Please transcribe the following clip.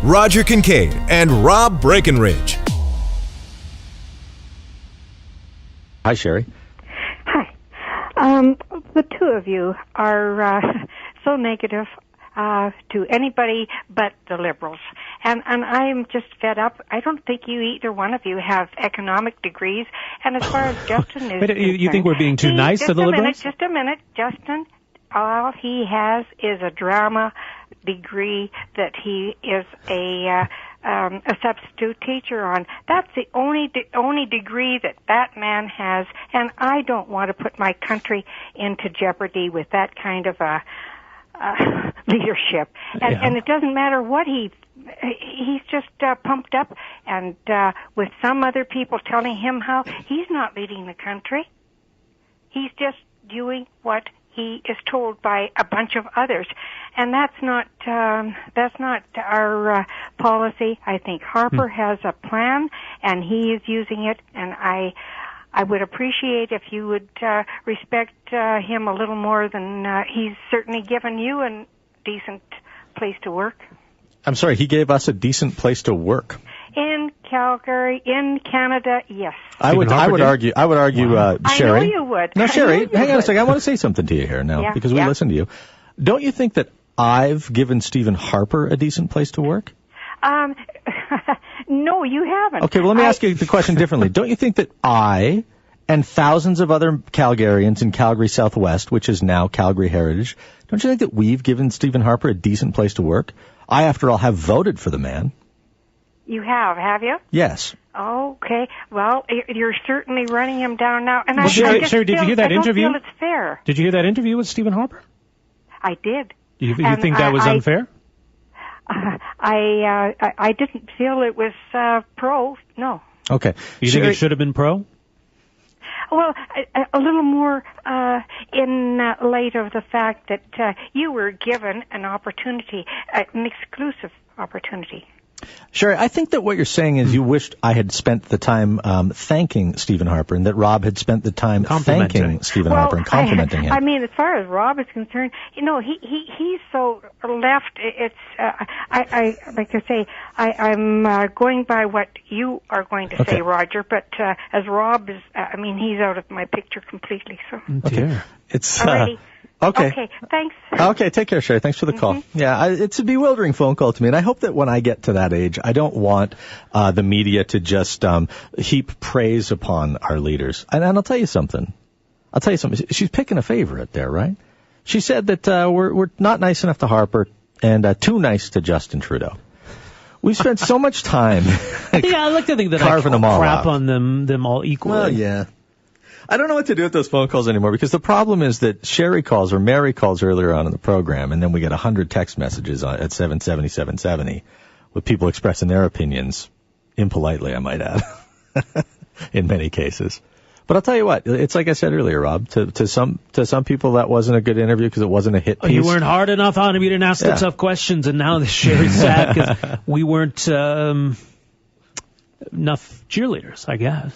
Roger Kincaid and Rob Breckenridge. Hi, Sherry. Hi. The two of you are so negative to anybody but the Liberals. And I'm just fed up. I don't think either one of you have economic degrees. And as far as Justin is But you think we're being too nice to the Liberals? Just a minute. Justin, all he has is a drama degree that he is a substitute teacher on. That's the only degree that man has, and I don't want to put my country into jeopardy with that kind of leadership. And it doesn't matter what he's just pumped up, and with some other people telling him how he's not leading the country. He's just doing what he is told by a bunch of others, and that's not our policy. I think Harper has a plan, and he is using it. And I would appreciate if you would respect him a little more than he's certainly given you a decent place to work. I'm sorry, he gave us a decent place to work. In Calgary, in Canada, yes. I would argue, wow. Sherry. I know you would. No, Sherry, hang on a second. I want to say something to you here now, because we listen to you. Don't you think that I've given Stephen Harper a decent place to work? No, you haven't. Okay, well, let me ask you the question differently. Don't you think that I and thousands of other Calgarians in Calgary Southwest, which is now Calgary Heritage, don't you think that we've given Stephen Harper a decent place to work? I, after all, have voted for the man. You have you? Yes. Okay. Well, you're certainly running him down now. And Sherry, did you hear that interview? I don't feel it's fair. Did you hear that interview with Stephen Harper? I did. You think that was unfair? I didn't feel it was pro. No. Okay. You think it should have been pro? Well, a little more in light of the fact that you were given an opportunity, an exclusive opportunity. Sherry, I think that what you're saying is you wished I had spent the time thanking Stephen Harper, and that Rob had spent the time thanking Stephen Harper and complimenting him. I mean, as far as Rob is concerned, he's so left. It's I like I say, I'm going by what you are going to say, Roger. But as Rob is, he's out of my picture completely. So okay, it's alrighty. Okay, thanks. Okay, take care, Sherry. Thanks for the call. Yeah, it's a bewildering phone call to me, and I hope that when I get to that age, I don't want the media to just heap praise upon our leaders. And I'll tell you something. She's picking a favorite there, right? She said that we're not nice enough to Harper and too nice to Justin Trudeau. We've spent so much time I like to think that carving them all crap out. on them all equally. Well, yeah. I don't know what to do with those phone calls anymore, because the problem is that Sherry calls or Mary calls earlier on in the program, and then we get 100 text messages at 770 with people expressing their opinions, impolitely, I might add, in many cases. But I'll tell you what, it's like I said earlier, Rob, to some people that wasn't a good interview because it wasn't a hit piece. You weren't hard enough on him, you didn't ask the tough questions, and now Sherry's sad because we weren't enough cheerleaders, I guess.